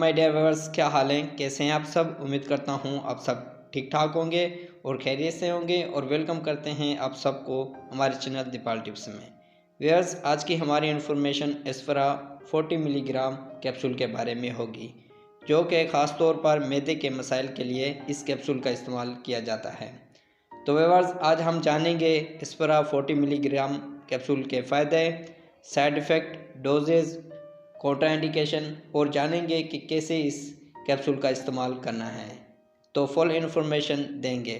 My dear viewers, क्या हाल है, कैसे हैं आप सब। उम्मीद करता हूं आप सब ठीक ठाक होंगे और खैरियत से होंगे और वेलकम करते हैं आप सबको हमारे चैनल दीपाल टिप्स में। व्यूअर्स, आज की हमारी इन्फॉर्मेशन एस्फेरा 40 मिलीग्राम कैप्सूल के बारे में होगी, जो कि ख़ास तौर पर मैदे के मसाइल के लिए इस कैप्सूल का इस्तेमाल किया जाता है। तो व्यूअर्स, आज हम जानेंगे एस्फेरा 40 मिलीग्राम कैप्सूल के फ़ायदे, साइड इफ़ेक्ट, डोजेज, कॉन्ट्राइंडिकेशन और जानेंगे कि कैसे इस कैप्सूल का इस्तेमाल करना है। तो फुल इन्फॉर्मेशन देंगे।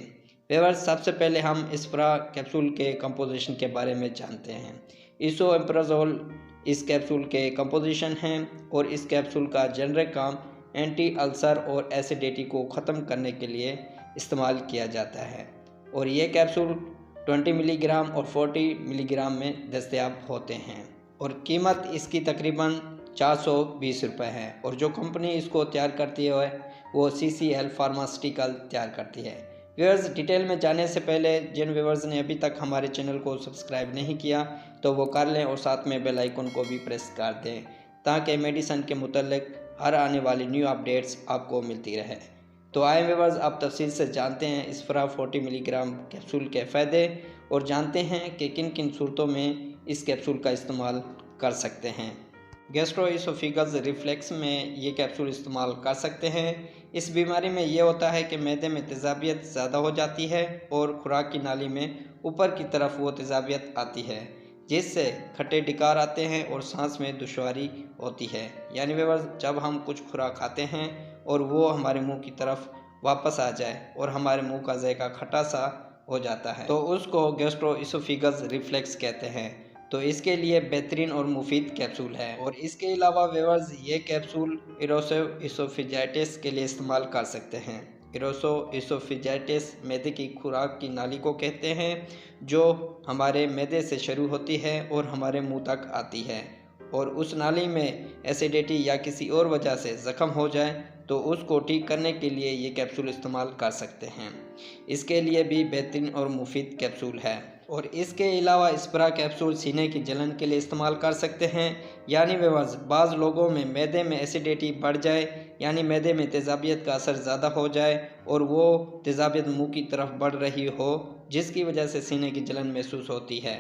व्यूअर्स, सबसे पहले हम एस्फेरा कैप्सूल के कंपोजिशन के बारे में जानते हैं। इसोएम्प्राजोल इस कैप्सूल के कंपोजिशन हैं और इस कैप्सूल का जेनरिक काम एंटी अल्सर और एसिडिटी को ख़त्म करने के लिए इस्तेमाल किया जाता है और ये कैप्सूल 20 मिलीग्राम और 40 मिलीग्राम में दस्तयाब होते हैं और कीमत इसकी तकरीबन 420 रुपये है और जो कंपनी इसको तैयार करती है वो CCL फार्मास्यूटिकल तैयार करती है। व्यूअर्स, डिटेल में जाने से पहले जिन व्यूअर्स ने अभी तक हमारे चैनल को सब्सक्राइब नहीं किया तो वो कर लें और साथ में बेल आइकन को भी प्रेस कर दें ताकि मेडिसिन के मुतल्लिक हर आने वाली न्यू अपडेट्स आपको मिलती रहे। तो आए व्यूअर्स, आप तफसील से जानते हैं एस्फेरा 40 मिलीग्राम कैप्सूल के फ़ायदे और जानते हैं कि किन किन सूरतों में इस कैप्सूल का इस्तेमाल कर सकते हैं। गैस्ट्रोइसोफेगस रिफ्लेक्स में ये कैप्सूल इस्तेमाल कर सकते हैं। इस बीमारी में ये होता है कि मैदे में तेज़ाबियत ज़्यादा हो जाती है और खुराक की नाली में ऊपर की तरफ वो तेज़ाबियत आती है, जिससे खट्टे डकार आते हैं और सांस में दुश्वारी होती है। यानी व्यूअर्स, जब हम कुछ खुराक खाते हैं और वो हमारे मुंह की तरफ वापस आ जाए और हमारे मुंह का जायका खट्टा सा हो जाता है तो उसको गैस्ट्रोइसोफेगस रिफ्लेक्स कहते हैं। तो इसके लिए बेहतरीन और मुफीद कैप्सूल है। और इसके अलावा व्यूअर्स, ये कैप्सूल इरोसिव इसोफेजाइटिस के लिए इस्तेमाल कर सकते हैं। इरोसिव इसोफेजाइटिस मैदे की खुराक की नाली को कहते हैं, जो हमारे मैदे से शुरू होती है और हमारे मुंह तक आती है और उस नाली में एसिडिटी या किसी और वजह से ज़ख्म हो जाए तो उसको ठीक करने के लिए ये कैप्सूल इस्तेमाल कर सकते हैं। इसके लिए भी बेहतरीन और मुफीद कैप्सूल है। और इसके अलावा एस्फेरा कैप्सूल सीने की जलन के लिए इस्तेमाल कर सकते हैं। यानी व्यूअर्स, बाज़ लोगों में मैदे में एसिडिटी बढ़ जाए, यानी मैदे में तेज़ाबियत का असर ज़्यादा हो जाए और वो तेज़ाबियत मुंह की तरफ बढ़ रही हो, जिसकी वजह से सीने की जलन महसूस होती है,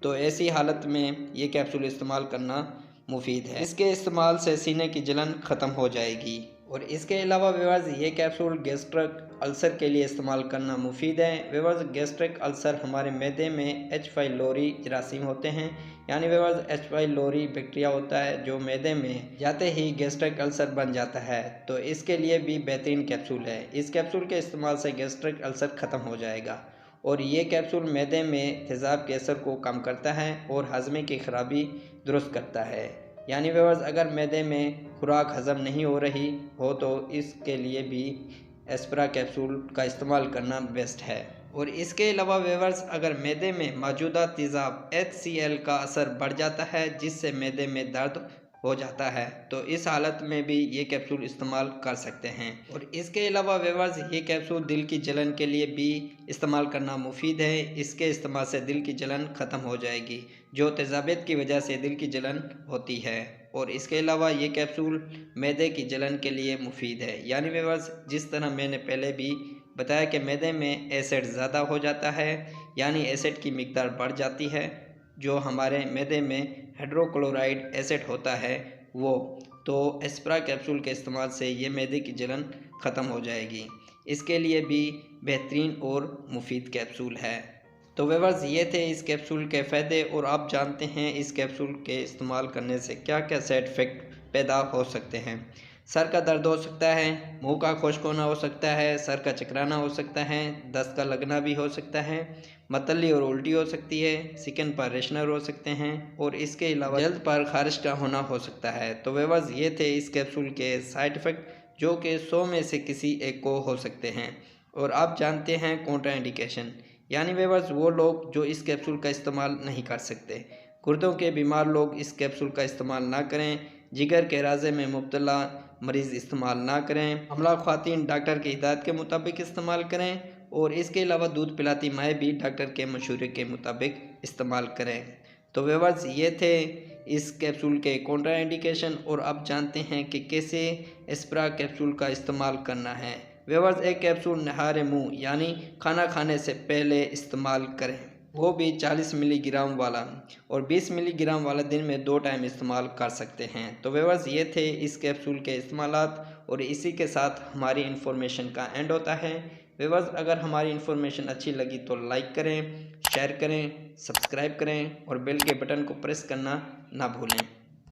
तो ऐसी हालत में ये कैप्सूल इस्तेमाल करना मुफीद है। इसके इस्तेमाल से सीने की जलन ख़त्म हो जाएगी। और इसके अलावा व्यूअर्स, ये कैप्सूल गैस्ट्रिक अल्सर के लिए इस्तेमाल करना मुफीद है। व्यूअर्स, गैस्ट्रिक अल्सर हमारे मैदे में H. pylori जरासीम होते हैं। यानी व्यूअर्स, H. pylori बैक्टीरिया होता है जो मैदे में जाते ही गैस्ट्रिक अल्सर बन जाता है, तो इसके लिए भी बेहतरीन कैप्सूल है। इस कैप्सूल के इस्तेमाल से गैस्ट्रिक अल्सर ख़त्म हो जाएगा और ये कैप्सूल मैदे में तेज़ाब के असर को कम करता है और हजमे की खराबी दुरुस्त करता है। यानी व्यूअर्स, अगर मैदे में खुराक हज़म नहीं हो रही हो तो इसके लिए भी एस्फेरा कैप्सूल का इस्तेमाल करना बेस्ट है। और इसके अलावा व्यूअर्स, अगर मैदे में मौजूदा तेज़ाब HCl का असर बढ़ जाता है, जिससे मैदे में दर्द हो जाता है, तो इस हालत में भी ये कैप्सूल इस्तेमाल कर सकते हैं। और इसके अलावा व्यूअर्स, ये कैप्सूल दिल की जलन के लिए भी इस्तेमाल करना मुफीद है। इसके इस्तेमाल से दिल की जलन ख़त्म हो जाएगी, जो तेज़ाबियत की वजह से दिल की जलन होती है। और इसके अलावा ये कैप्सूल मैदे की जलन के लिए मुफीद है। यानी व्यूअर्स, जिस तरह मैंने पहले भी बताया कि मैदे में एसिड ज़्यादा हो जाता है, यानी एसिड की मिकदार बढ़ जाती है, जो हमारे मैदे में हाइड्रोक्लोराइड एसिड होता है वो, तो एस्फेरा कैप्सूल के इस्तेमाल से ये मैदे की जलन ख़त्म हो जाएगी। इसके लिए भी बेहतरीन और मुफीद कैप्सूल है। तो व्यूअर्स, ये थे इस कैप्सूल के फ़ायदे और आप जानते हैं इस कैप्सूल के इस्तेमाल करने से क्या क्या साइड इफ़ेक्ट पैदा हो सकते हैं। सर का दर्द हो सकता है, मुंह का खुश्क होना हो सकता है, सर का चकराना हो सकता है, दस्त का लगना भी हो सकता है, मतली और उल्टी हो सकती है, स्किन पर रेशनर हो सकते हैं और इसके अलावा जल्द पर खारिश का होना हो सकता है। तो व्यूअर्स, ये थे इस कैप्सूल के साइड इफ़ेक्ट, जो कि 100 में से किसी एक को हो सकते हैं। और आप जानते हैं कॉन्ट्राइंडिकेशन, यानी व्यूअर्स, वो लोग जो इस कैप्सूल का इस्तेमाल नहीं कर सकते। गुर्दों के बीमार लोग इस कैप्सूल का इस्तेमाल ना करें। जिगर के राजे में मुब्तला मरीज़ इस्तेमाल ना करें। हमला ख़वातीन डॉक्टर की हिदायत के मुताबिक इस्तेमाल करें और इसके अलावा दूध पिलाती माएँ भी डॉक्टर के मशवरे के मुताबिक इस्तेमाल करें। तो व्यूअर्स, ये थे इस कैप्सूल के कॉन्ट्राइंडिकेशन और अब जानते हैं कि कैसे एस्प्रा कैप्सूल का इस्तेमाल करना है। व्यूअर्स, एक कैप्सूल नहारे मुंह यानी खाना खाने से पहले इस्तेमाल करें, वो भी 40 मिलीग्राम वाला, और 20 मिलीग्राम वाला दिन में 2 टाइम इस्तेमाल कर सकते हैं। तो व्यूअर्स, ये थे इस कैप्सूल के इस्तेमालात और इसी के साथ हमारी इन्फॉर्मेशन का एंड होता है। व्यूअर्स, अगर हमारी इन्फॉर्मेशन अच्छी लगी तो लाइक करें, शेयर करें, सब्सक्राइब करें और बेल के बटन को प्रेस करना ना भूलें।